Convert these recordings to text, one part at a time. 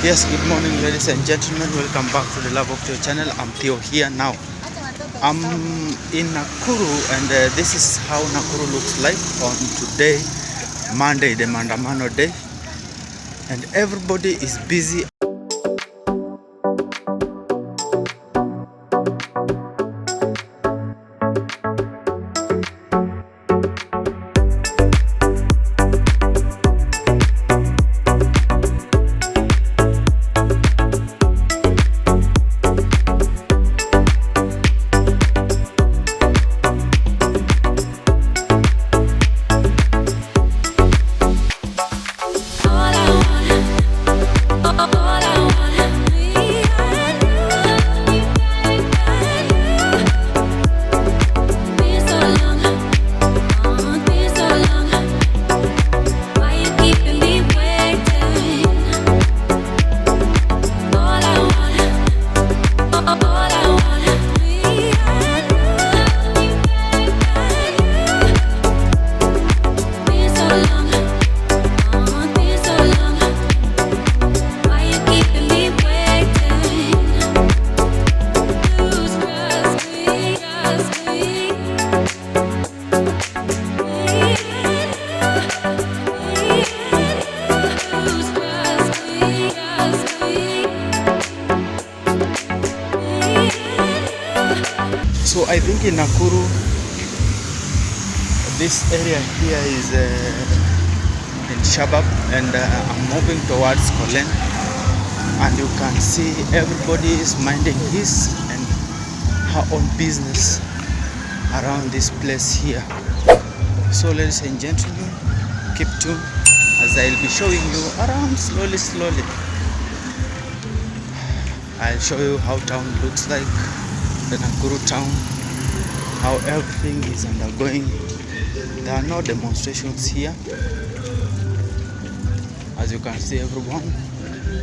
Yes, good morning ladies and gentlemen, welcome back to the Love of Theo channel. I'm Theo here now. I'm in Nakuru and this is how Nakuru looks like on today, Monday, the Mandamano day, and everybody is busy. So I think in Nakuru, this area here is in Shabab, and I'm moving towards Kolen, and you can see everybody is minding his and her own business around this place here. So ladies and gentlemen, keep tuned as I'll be showing you around slowly. I'll show you how town looks like, the Nakuru town, how everything is undergoing. There are no demonstrations here. As you can see, everyone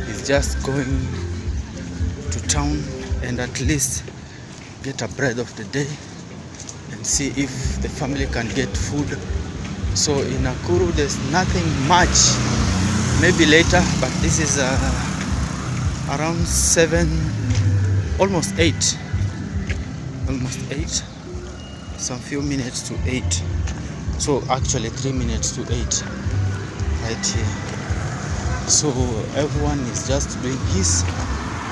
is just going to town and at least get a bread of the day and see if the family can get food. So in Nakuru there's nothing much, maybe later, but this is around 7, almost 8, some few minutes to 8. So actually 3 minutes to 8 right here. So everyone is just doing his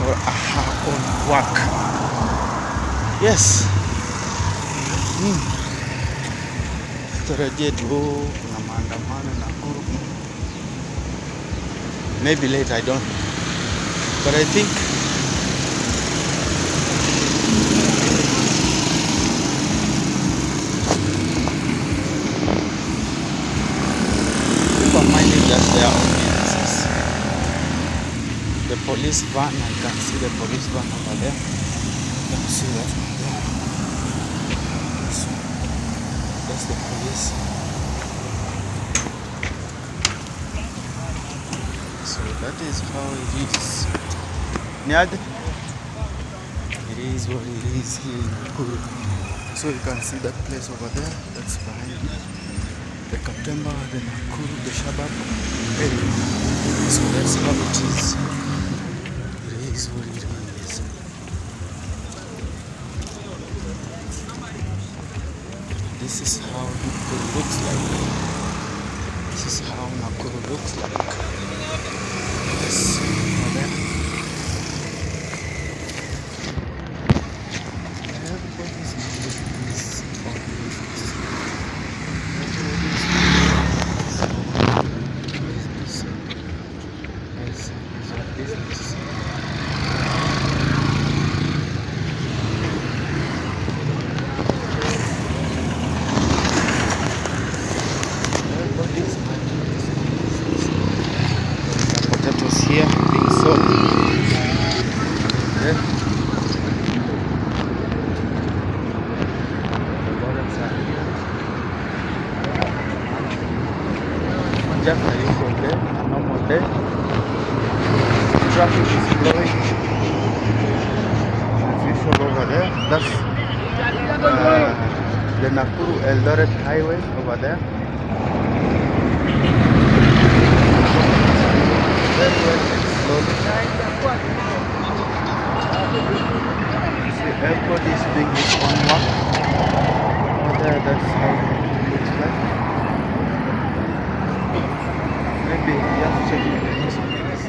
or her own work. Yes. Tarajia tu kuna maandamano Nakuru. Maybe later, I don't know. But I think people are minding just their own businesses. The police van, I can see the police van over there. You can see that one there. So that's the police. So that is how it is. It is what it is here in Nakuru. So you can see that place over there, that's behind me. The Katemba, the Nakuru, the Shabab area. So that's how it is. It is what it is. This is how Nakuru looks like. This is how Nakuru looks like. Yes, over there. Potatoes here being sold. Yeah. Just a usual day, a normal day. Traffic is flowing as usual over there. That's the Nakuru Eldoret highway over there. Very well. slowly. See, everybody is doing his own work. Over there, that's how it looks like. Maybe you have to check the newspapers.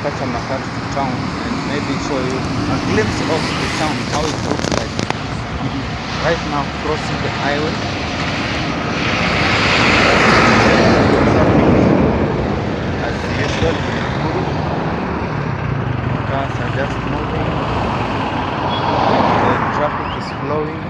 Catch a Nakuru to town and maybe show you a glimpse of the town, how it looks like. Right now, crossing the highway. As usual, in Nakuru, cars are just moving. The traffic is flowing.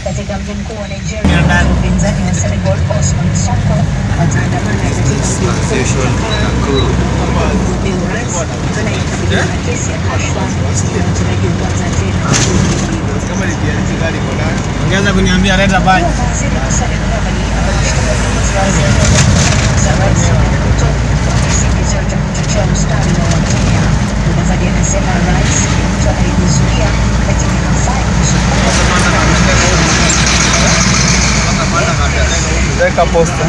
Katika mji mkuu wa Nigeria, upinzani wa Senegal Osman Sonko wataandamana katika mji mkuu Nakuru anayekabiliwa na kesi ya kashfa inayotarajiwa kuanza tena. Ongeza kuniambia leta bani. Waziri wa Saudi Arabia za Rais Ruto kwa kisingizio cha kuchochea ustawi wa Wakenya. Mudavadi anasema Rais Ruto alijizuia lakini hafai kusukuma. Weka posta.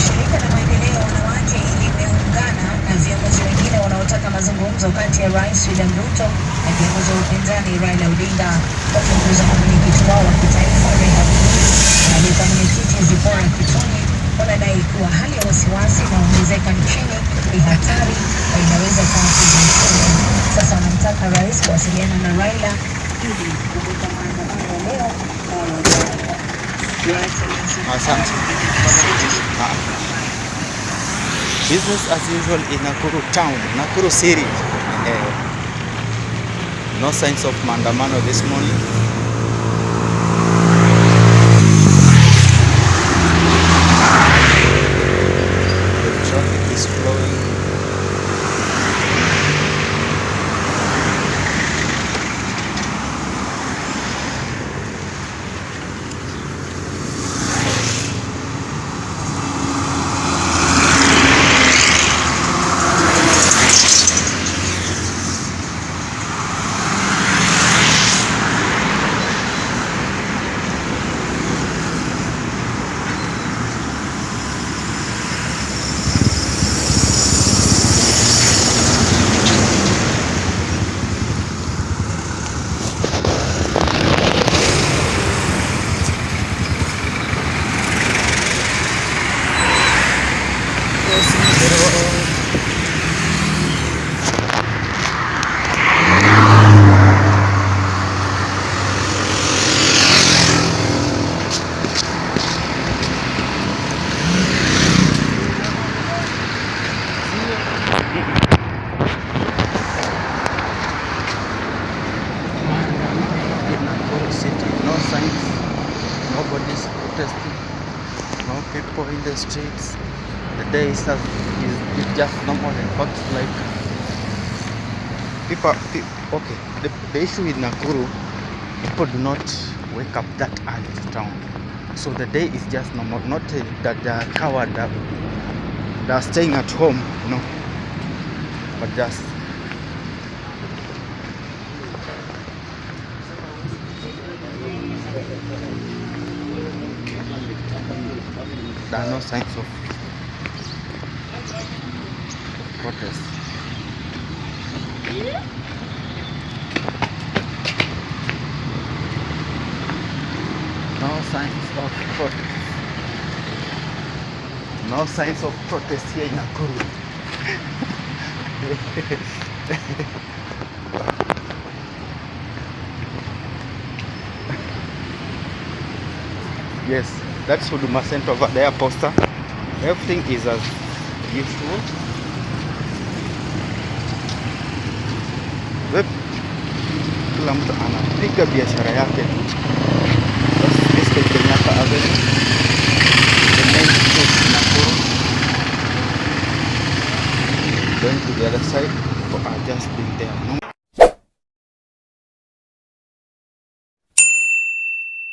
Shirika la maendeleo ya wanawake limeungana na viongozi wengine wanaotaka mazungumzo kati ya Rais William Ruto na kiongozi wa upinzani Raila Odinga. Wakiongozwa na mwenyekiti wao wa kitaifa Rehab na aliyekuwa mwenyekiti Zipora Kitoni, wanadai kuwa hali ya wasiwasi inaongezeka nchini ni hatari na inaweza kuathiri uchumi. Sasa wanamtaka rais kuwasiliana na Raila ili kuweka maandamano ya leo na Your Excellency. Asante. Business as usual in Nakuru town, Nakuru city. No signs of maandamano this morning. The traffic is flowing. No signs, nobody's protesting, no people in the streets. The day is just normal. In fact, like okay, the issue with Nakuru, people do not wake up that early to town. So the day is just normal. Not that they are coward, they are staying at home, no, but just there are no signs of protest. No signs of protest. No signs of protest here in Nakuru. Yes, that's Huduma Center over there, poster. Everything is as usual. Kila mtu anapiga biashara yake. That's Mr. Kenyatta Avenue, the main street in Nakuru. Going to the other side, people are just being there.